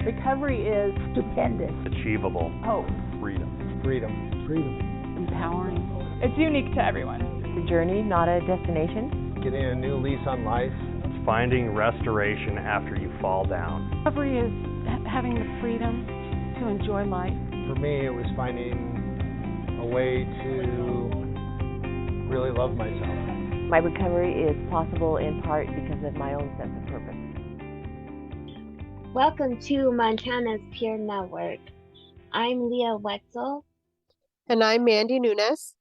Recovery is stupendous. Achievable. Hope. Freedom. Empowering. It's unique to everyone. It's a journey, not a destination. Getting a new lease on life. It's finding restoration after you fall down. Recovery is having the freedom to enjoy life. For me, it was finding a way to really love myself. My recovery is possible in part because of my own sense of purpose. Welcome to Montana's Peer Network. I'm Lea Wetzel. And I'm Mandy Nunes.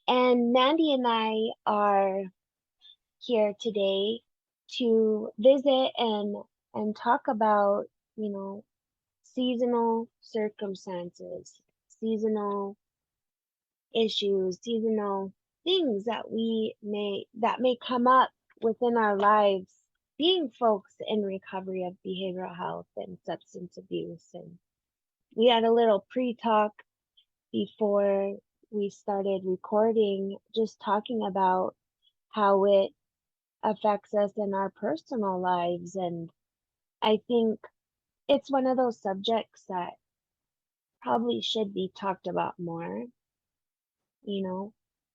And Mandy and I are here today to visit and talk about, seasonal circumstances, seasonal issues, seasonal things that may come up within our lives, being folks in recovery of behavioral health and substance abuse. And we had a little pre-talk before we started recording, just talking about how it affects us in our personal lives. And I think it's one of those subjects that probably should be talked about more,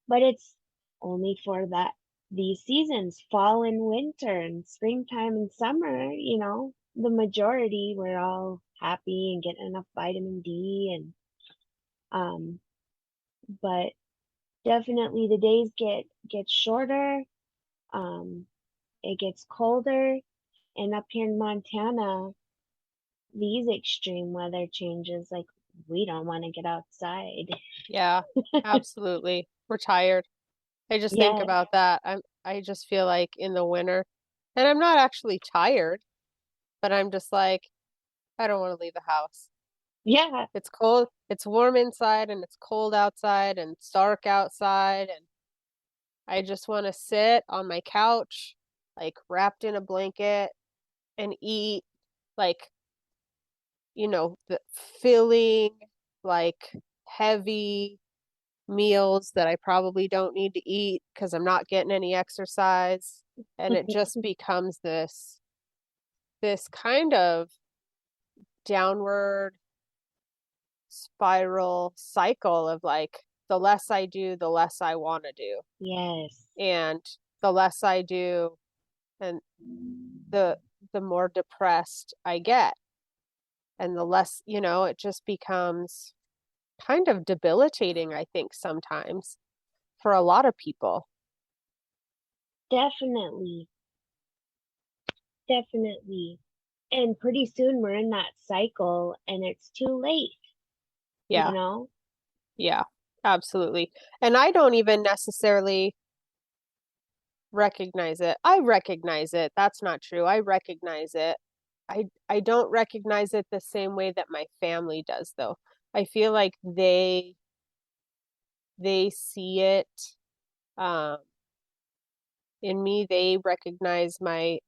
but it's only for these seasons, fall and winter and springtime and summer. The majority, we're all happy and getting enough vitamin D, and but definitely the days get shorter, it gets colder, and up here in Montana, these extreme weather changes, like, we don't want to get outside. Yeah, absolutely. We're tired. I just think about that. I just feel like in the winter, and I'm not actually tired, but I'm just like, I don't want to leave the house. Yeah. It's cold. It's warm inside and it's cold outside and it's dark outside, and I just want to sit on my couch, like wrapped in a blanket, and eat like, the filling, like heavy meals that I probably don't need to eat because I'm not getting any exercise. And it just becomes this kind of downward spiral cycle of like, the less I do, the less I want to do. Yes. And the less I do, and the more depressed I get. And the less, it just becomes kind of debilitating, I think, sometimes for a lot of people. Definitely. And pretty soon we're in that cycle and it's too late. Yeah. Yeah, absolutely. And I don't even necessarily recognize it. I recognize it. That's not true. I recognize it. I don't recognize it the same way that my family does, though. I feel like they see it in me. They recognize my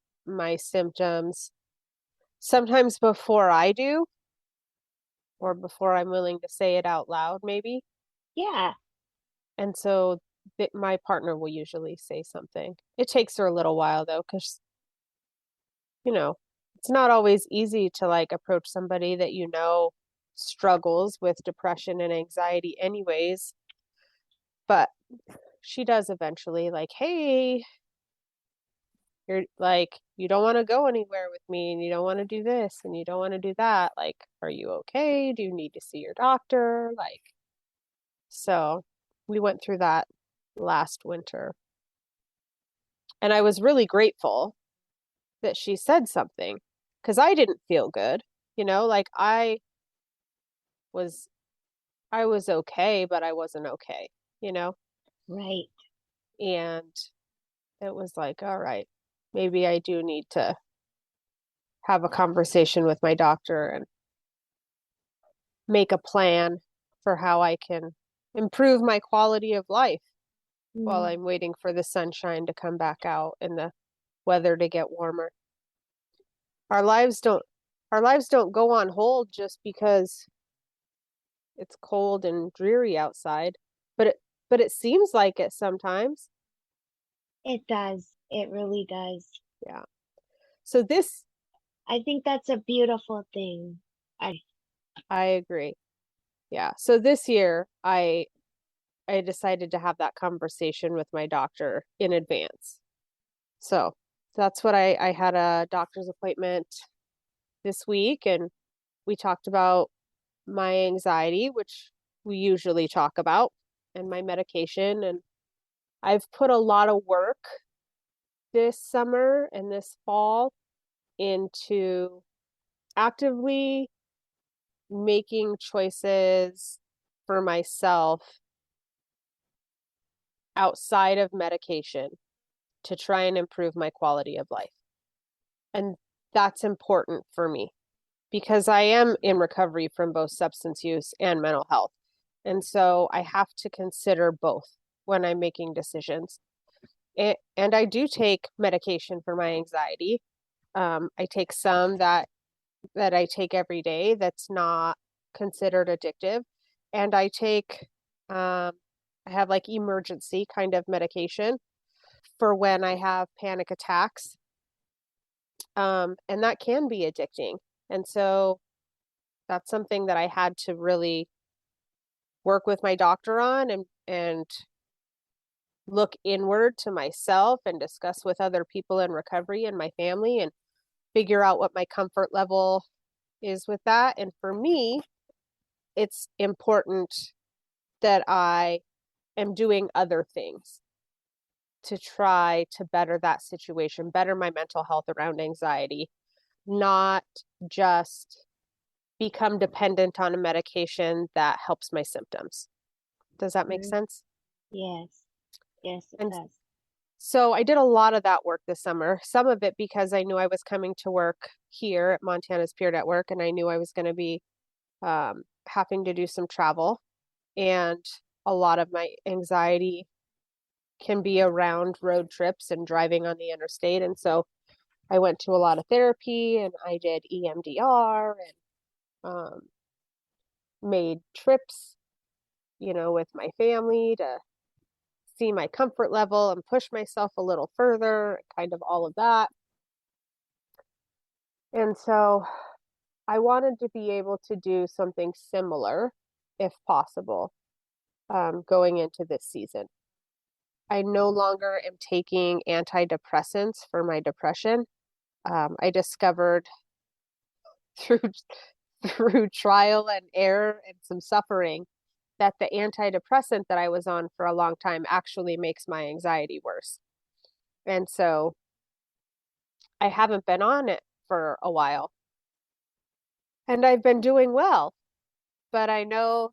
symptoms sometimes before I do, or before I'm willing to say it out loud, maybe. Yeah. And so my partner will usually say something. It takes her a little while, though, because it's not always easy to like approach somebody that struggles with depression and anxiety anyways. But she does eventually, like, hey, you're like, you don't want to go anywhere with me, and you don't want to do this, and you don't want to do that. Like, are you okay? Do you need to see your doctor? Like, so we went through that last winter. And I was really grateful that she said something, because I didn't feel good, like I was okay, but I wasn't okay, Right. And it was like, all right, maybe I do need to have a conversation with my doctor and make a plan for how I can improve my quality of life while I'm waiting for the sunshine to come back out and the weather to get warmer. Our lives don't go on hold just because it's cold and dreary outside, but it seems like it sometimes. It does. It really does. Yeah. So this I think that's a beautiful thing. I agree. Yeah. So this year I decided to have that conversation with my doctor in advance. So that's what I had a doctor's appointment this week, and we talked about my anxiety, which we usually talk about, and my medication. And I've put a lot of work this summer and this fall into actively making choices for myself outside of medication to try and improve my quality of life. And that's important for me because I am in recovery from both substance use and mental health. And so I have to consider both when I'm making decisions. And I do take medication for my anxiety. I take some that I take every day that's not considered addictive. And I have like emergency kind of medication for when I have panic attacks. And that can be addicting. And so that's something that I had to really work with my doctor on and look inward to myself and discuss with other people in recovery and my family and figure out what my comfort level is with that. And for me, it's important that I am doing other things to try to better that situation, better my mental health around anxiety, not just become dependent on a medication that helps my symptoms. Does that make Mm, sense? yes. Yes, it And does. so I did a lot of that work this summer, some of it because I knew I was coming to work here at Montana's Peer Network, and I knew I was going to be having to do some travel. And a lot of my anxiety can be around road trips and driving on the interstate. And so I went to a lot of therapy and I did EMDR and made trips, with my family to see my comfort level and push myself a little further, kind of all of that. And so I wanted to be able to do something similar, if possible, going into this season. I no longer am taking antidepressants for my depression. I discovered through through trial and error and some suffering that the antidepressant that I was on for a long time actually makes my anxiety worse. And so I haven't been on it for a while. And I've been doing well, but I know,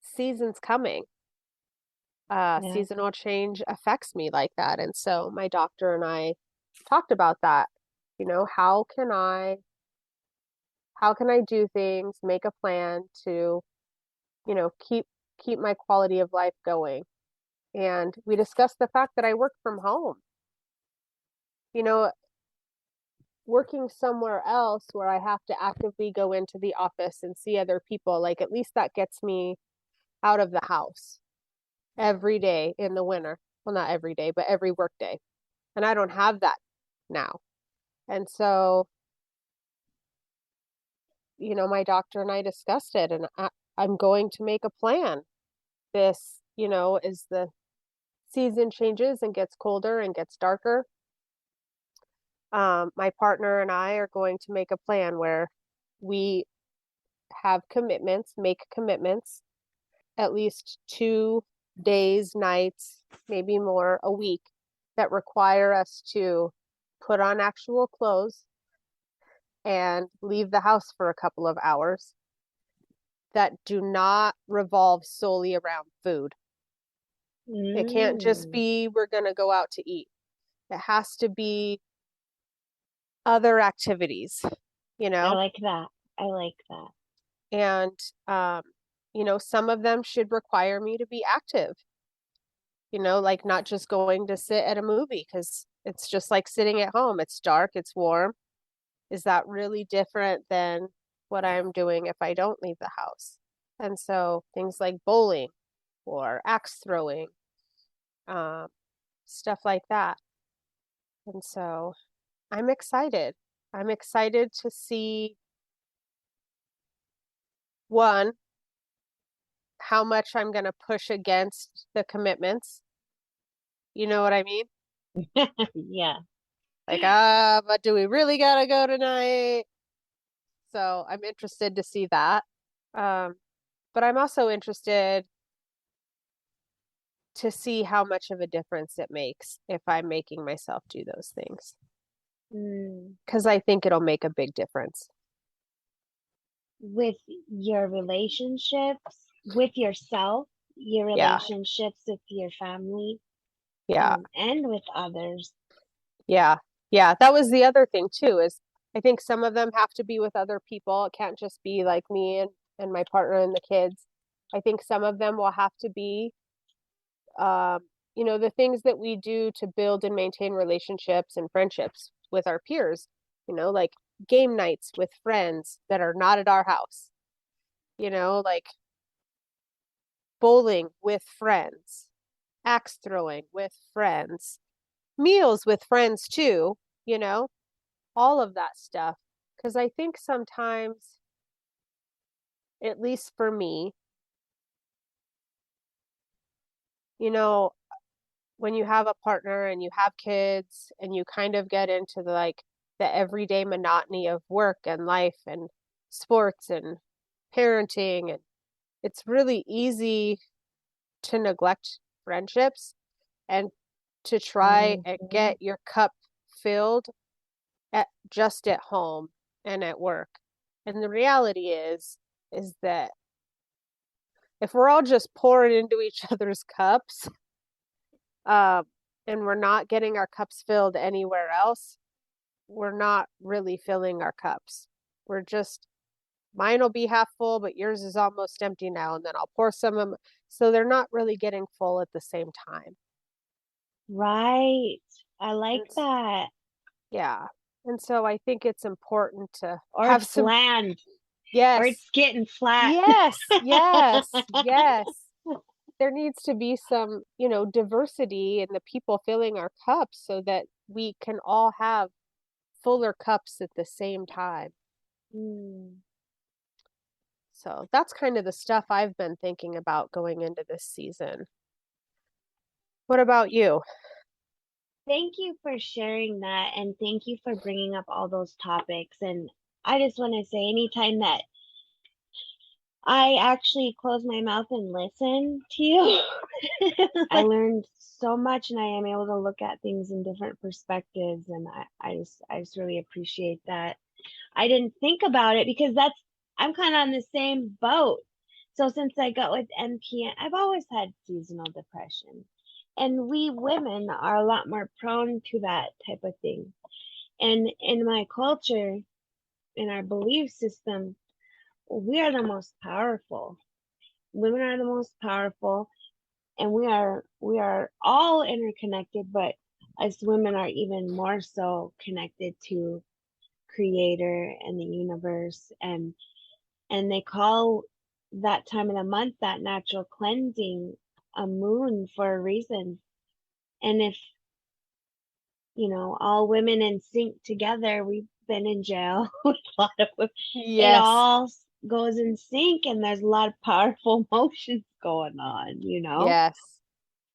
season's coming. Yeah. Seasonal change affects me like that. And so my doctor and I talked about that. How can I do things, make a plan to, keep my quality of life going. And we discussed the fact that I work from home. You know, working somewhere else where I have to actively go into the office and see other people, like at least that gets me out of the house every day in the winter. Well, not every day, but every work day. And I don't have that now. And so, my doctor and I discussed it, and I'm going to make a plan. This, as the season changes and gets colder and gets darker, my partner and I are going to make a plan where we make commitments, at least 2 days, nights, maybe more a week that require us to put on actual clothes and leave the house for a couple of hours that do not revolve solely around food. It can't just Mm, be we're going to go out to eat. It has to be other activities, I like that. I like that. and some of them should require me to be active, like not just going to sit at a movie because it's just like sitting at home. It's dark, it's warm. Is that really different than what I'm doing if I don't leave the house? And so things like bowling or axe throwing, um, stuff like that. And so I'm excited. I'm excited to see, one, how much I'm going to push against the commitments. You know what I mean? Yeah. Like, but do we really gotta go tonight? So I'm interested to see that. But I'm also interested to see how much of a difference it makes if I'm making myself do those things. Mm. Because I think it'll make a big difference. With your relationships, with yourself, your Yeah. relationships with your family, Yeah. and with others. Yeah. Yeah. That was the other thing too, is I think some of them have to be with other people. It can't just be like me and my partner and the kids. I think some of them will have to be um, the things that we do to build and maintain relationships and friendships with our peers, like game nights with friends that are not at our house, like bowling with friends, axe throwing with friends, meals with friends too, all of that stuff. Because I think sometimes, at least for me, you know, when you have a partner and you have kids and you kind of get into the everyday monotony of work and life and sports and parenting, and it's really easy to neglect friendships and to try and Mhm. get your cup filled just at home and at work. And the reality is that if we're all just pouring into each other's cups, um, and we're not getting our cups filled anywhere else, we're not really filling our cups. We're just, mine will be half full, but yours is almost empty now, and then I'll pour some of them. So they're not really getting full at the same time. Right. I like And that. yeah. And so I think it's important to Or have it's some, bland. Or yes, it's getting flat. yes, yes, yes. There needs to be some, diversity in the people filling our cups so that we can all have fuller cups at the same time. Mm. So that's kind of the stuff I've been thinking about going into this season. What about you? Thank you for sharing that, and thank you for bringing up all those topics. And I just want to say, anytime that I actually close my mouth and listen to you, I learned so much, and I am able to look at things in different perspectives. And I just really appreciate that. I didn't think about it because I'm kind of on the same boat. So since I got with NPN, I've always had seasonal depression. And we women are a lot more prone to that type of thing. And in my culture, in our belief system, we are the most powerful. Women are the most powerful, and we are all interconnected, but us women are even more so connected to creator and the universe, and they call that time of the month, that natural cleansing, a moon for a reason. And if all women in sync together, we've been in jail with a lot of women. It Yes. all goes in sync, and there's a lot of powerful emotions going on, Yes.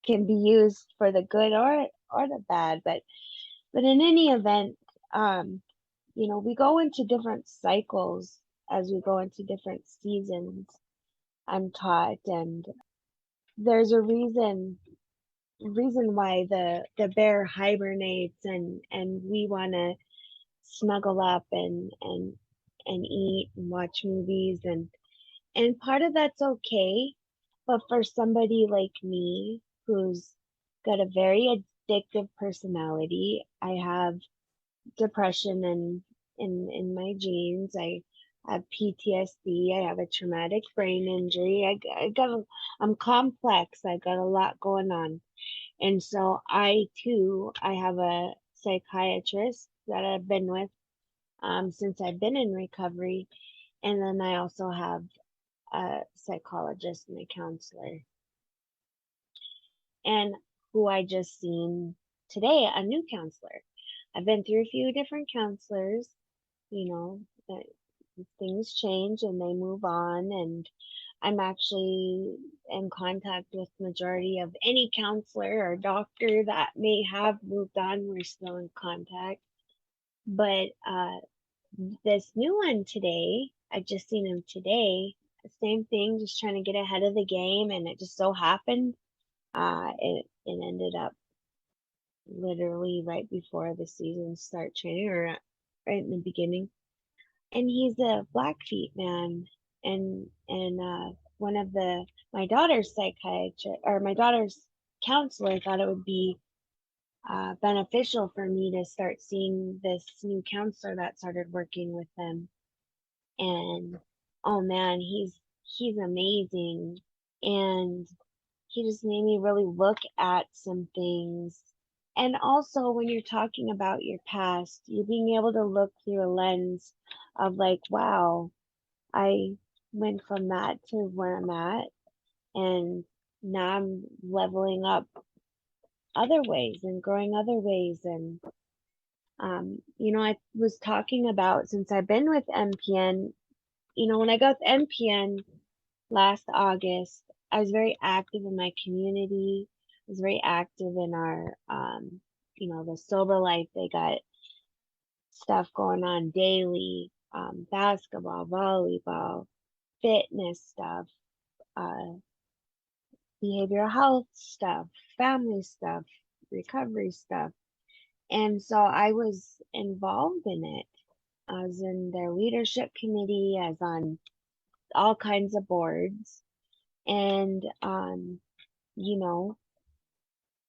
can be used for the good or the bad. But in any event, we go into different cycles as we go into different seasons, I'm taught. And there's a reason why the bear hibernates, and we want to snuggle up and eat and watch movies, and part of that's okay. But for somebody like me, who's got a very addictive personality, I have depression in my genes. I have PTSD. I have a traumatic brain injury. I'm complex. I got a lot going on. And so I have a psychiatrist that I've been with since I've been in recovery. And then I also have a psychologist and a counselor, and who I just seen today, a new counselor. I've been through a few different counselors, that things change and they move on, and I'm actually in contact with majority of any counselor or doctor that may have moved on. We're still in contact. But this new one today, I just seen him today. Same thing, just trying to get ahead of the game, and it just so happened it ended up literally right before the season start training, or right in the beginning. And he's a Blackfeet man, and one of my daughter's psychiatrist or my daughter's counselor thought it would be beneficial for me to start seeing this new counselor that started working with them. And oh man, he's amazing, and he just made me really look at some things. And also, when you're talking about your past, you're being able to look through a lens of like, wow, I went from that to where I'm at, and now I'm leveling up other ways and growing other ways. And I was talking about, since I've been with MPN, when I got the MPN last August, I was very active in my community. I was very active in our, the sober life. They got stuff going on daily, basketball, volleyball, fitness stuff, uh, behavioral health stuff, family stuff, recovery stuff. And so I was involved in it. I was in their leadership committee. I was on all kinds of boards. And,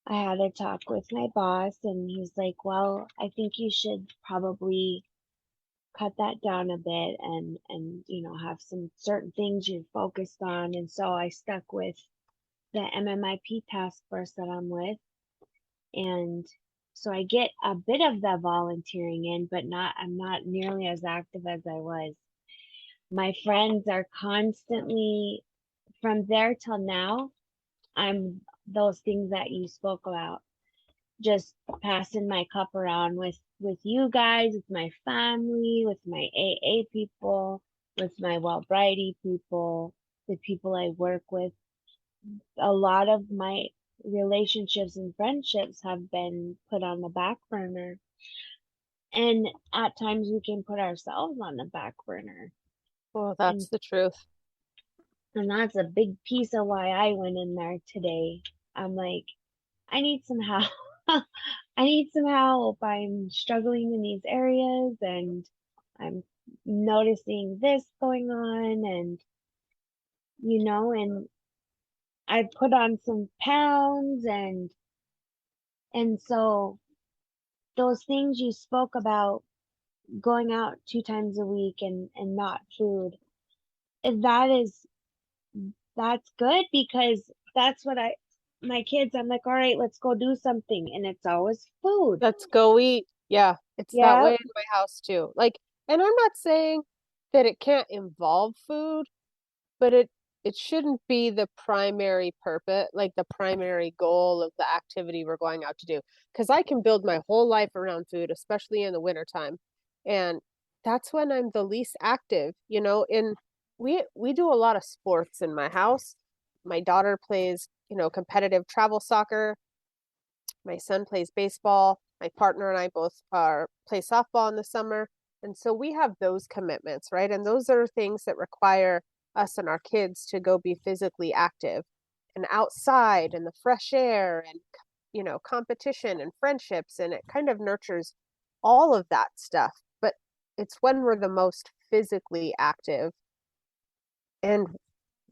I had a talk with my boss, and he's like, well, I think you should probably cut that down a bit and have some certain things you're focused on. And so I stuck with the MMIP task force that I'm with. And so I get a bit of the volunteering in, but I'm not nearly as active as I was. My friends are constantly, from there till now, I'm those things that you spoke about, just passing my cup around with you guys, with my family, with my AA people, with my Wellbrighty people, the people I work with. A lot of my relationships and friendships have been put on the back burner, and at times we can put ourselves on the back burner. Well, that's and the truth. and that's a big piece of why I went in there today. I'm like, I need some help. I need some help. I'm struggling in these areas, and I'm noticing this going on, and I put on some pounds, and so those things you spoke about, going out 2 times a week and not food, that is that's good, because that's what my kids, I'm like, all right, let's go do something, and it's always food. Let's go eat. Yeah, it's that way Yeah, in my house too. Like, and I'm not saying that it can't involve food, but it shouldn't be the primary purpose, like the primary goal of the activity we're going out to do. Because I can build my whole life around food, especially in the wintertime. And that's when I'm the least active, and we do a lot of sports in my house. My daughter plays, competitive travel soccer. My son plays baseball. My partner and I both play softball in the summer. And so we have those commitments, right? And those are things that require us and our kids to go be physically active and outside and the fresh air and, competition and friendships. And it kind of nurtures all of that stuff. But it's when we're the most physically active. And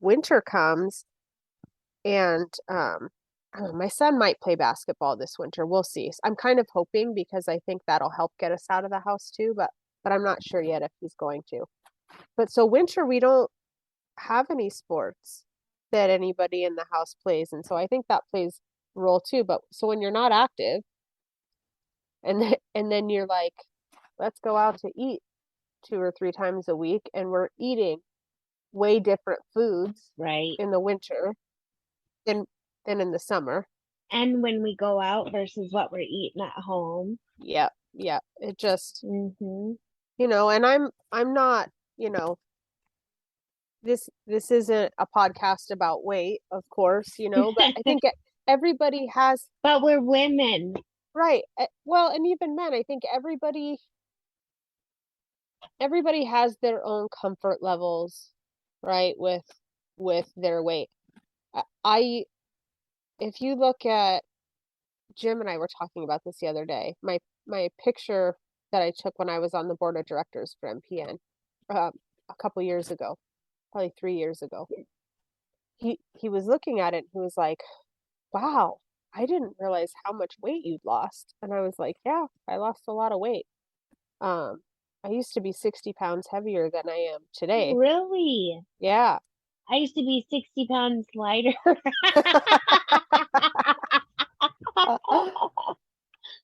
winter comes, and I don't know, my son might play basketball this winter. We'll see. I'm kind of hoping, because I think that'll help get us out of the house too, but I'm not sure yet if he's going to. But so winter, we don't have any sports that anybody in the house plays, and so I think that plays a role too. But so when you're not active, and then you're like, let's go out to eat 2 or 3 times a week, and we're eating way different foods right. in the winter than in the summer. And when we go out versus what we're eating at home. Yeah, it just Mm-hmm. you know, and I'm not, you know, this isn't a podcast about weight, of course, you know, but I think everybody has, But we're women. right. Well, and even men, I think everybody has their own comfort levels, right, with their weight. I if you look at Jim and I were talking about this the other day. My picture that I took when I was on the board of directors for MPN, a couple years ago, probably 3 years ago. He was looking at it and he was like, "Wow, I didn't realize how much weight you'd lost." And I was like, "Yeah, I lost a lot of weight. Um, I used to be 60 pounds heavier than I am today." Really? Yeah. I used to be 60 pounds lighter.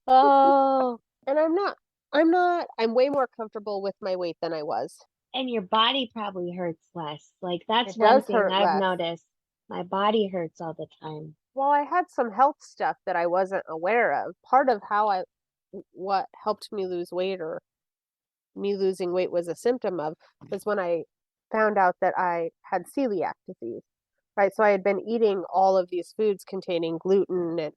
Oh, and I'm way more comfortable with my weight than I was. And your body probably hurts less. Like, that's It one does thing hurt I've less. noticed. My body hurts all the time. Well, I had some health stuff that I wasn't aware of. Part of what helped me lose weight, or me losing weight was a symptom of, was when I found out that I had celiac disease, right? So I had been eating all of these foods containing gluten, and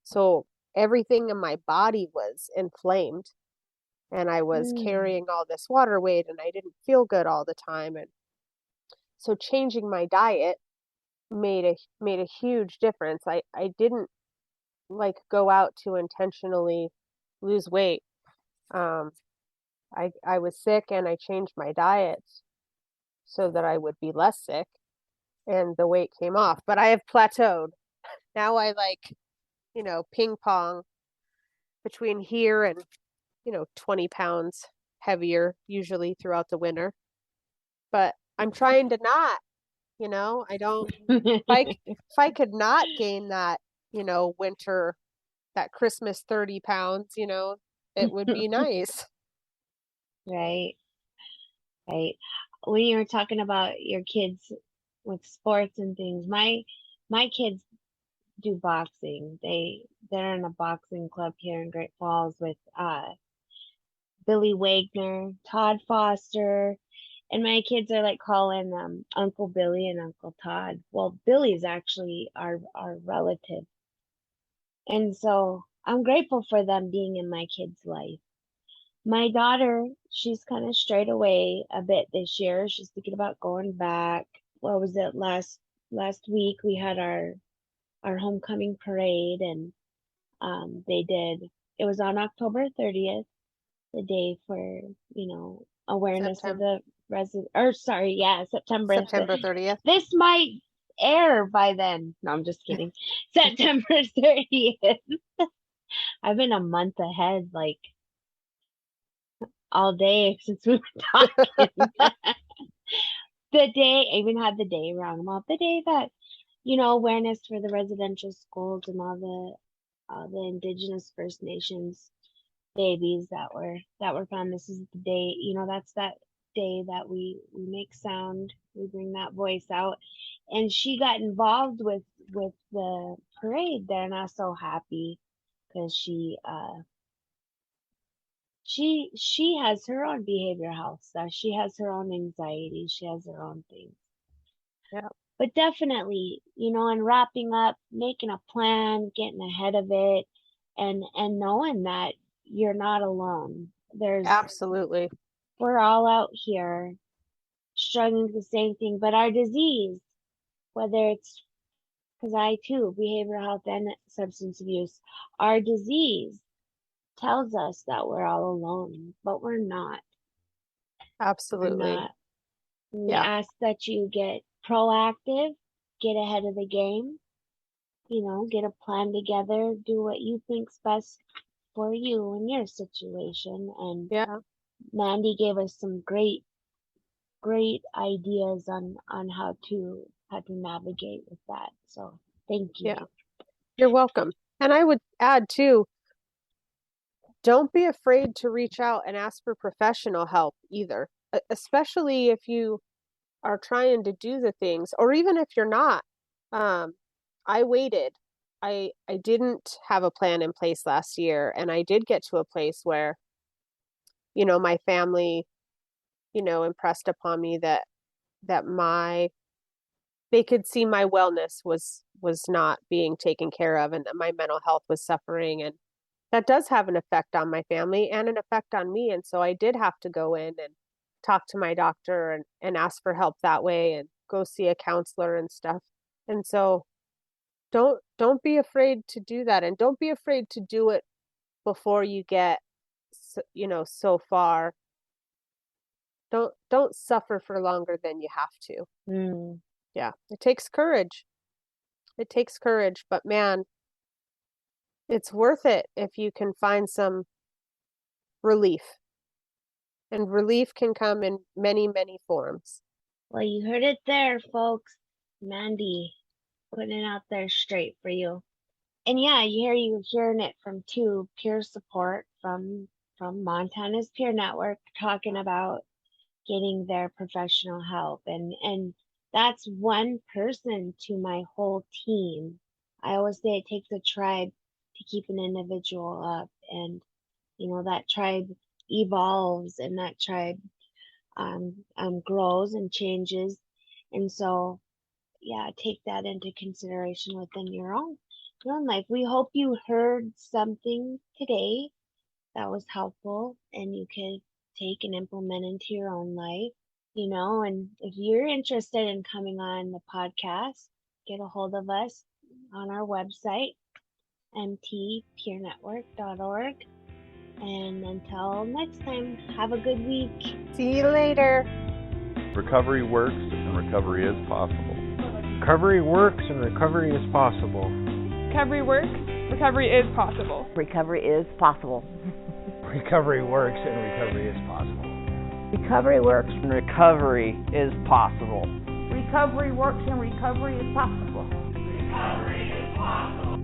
so everything in my body was inflamed, and I was Mm. carrying all this water weight, and I didn't feel good all the time. And so changing my diet made a huge difference. I didn't like go out to intentionally lose weight. Um, I was sick and I changed my diet so that I would be less sick, and the weight came off. But I have plateaued. Now I ping pong between here and, 20 pounds heavier usually throughout the winter. But I'm trying to not, I don't, if I could not gain that, winter, that Christmas 30 pounds, it would be nice. Right, right. When you were talking about your kids with sports and things, my kids do boxing. They're in a boxing club here in Great Falls with Billy Wagner, Todd Foster, and my kids are like calling Uncle Billy and Uncle Todd. Well, Billy's actually our relative. And so I'm grateful for them being in my kids' life. My daughter, she's kind of strayed away a bit this year. She's thinking about going back. What was it, last week we had our homecoming parade, and they did, it was on October 30th, the day for, awareness of September the resident, or sorry, yeah, September. September 30th. This might air by then. No, I'm just kidding. September 30th. I've been a month ahead, like all day since we were talking. The day, I even had the day wrong. Well, the day that, awareness for the residential schools and all the Indigenous First Nations babies that were found. This is the day, that's that day that we make sound, we bring that voice out. And she got involved with the parade there, and I was so happy because she has her own behavioral health stuff. She has her own anxiety. She has her own things. Yeah, But definitely, and wrapping up, making a plan, getting ahead of it, and knowing that you're not alone. absolutely. We're all out here struggling with the same thing, but our disease, whether it's, because I too, behavioral health and substance abuse, our disease tells us that we're all alone, but we're not. We're Absolutely. not. We Yeah. ask that you get proactive, get ahead of the game, get a plan together, do what you think's best for you in your situation. And Yeah. Mandy gave us some great ideas on how to navigate with that. So thank Yeah. you. You're welcome. And I would add too, don't be afraid to reach out and ask for professional help either, especially if you are trying to do the things, or even if you're not. Um, I waited. I didn't have a plan in place last year, and I did get to a place where my family, impressed upon me that they could see my wellness was not being taken care of and that my mental health was suffering. And that does have an effect on my family and an effect on me. And so I did have to go in and talk to my doctor and ask for help that way and go see a counselor and stuff. And so don't be afraid to do that, and don't be afraid to do it before you get so far. Don't suffer for longer than you have to. Yeah, it takes courage. It takes courage, but man, it's worth it if you can find some relief. And relief can come in many, many forms. Well, you heard it there, folks. Mandy putting it out there straight for you. And yeah, you're hearing it from two peer support from Montana's Peer Network talking about getting their professional help, and that's one person to my whole team. I always say it takes a tribe to keep an individual up, and that tribe evolves and that tribe grows and changes. And so yeah, take that into consideration within your own life. We hope you heard something today that was helpful and you could take and implement into your own life, and if you're interested in coming on the podcast, get a hold of us on our website, mtpeernetwork.org. And until next time, have a good week. See you later. Recovery works and recovery is possible. Recovery works and recovery is possible. Recovery works, recovery is possible. Recovery is possible. Recovery works and recovery is possible. Recovery works and recovery is possible. Recovery works and recovery is possible. Recovery is possible.